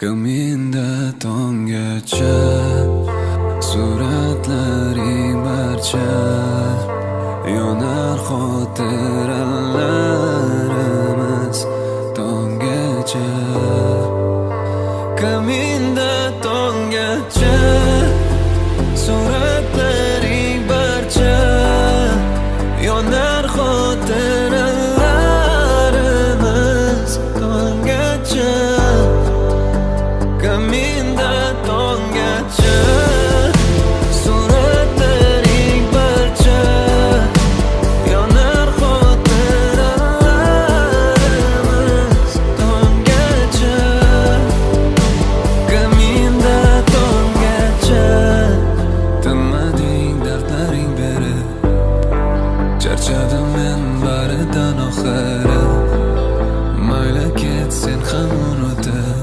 Kaminda tongacha suratlaring barcha yonar xotiralarimiz tongacha. Kaminda tongacha suratlaring barcha yonar xotiralarimiz tongacha. Kaminda tongacha suratlaring barcha yonar xotiralarimiz tongacha. Kaminda tongacha tinmading dardlaring berib, charchadim men baridan oxiri. Mayli ket sen ham unutib,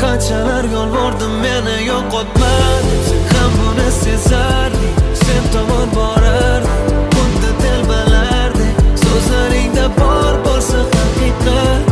qanchalar yolvordim meni yo'qotma deb. Sen ham buni sezarding, sen tomon borarding, xuddi telbalardek so'zlaringda bor bo'lsa haqiqat.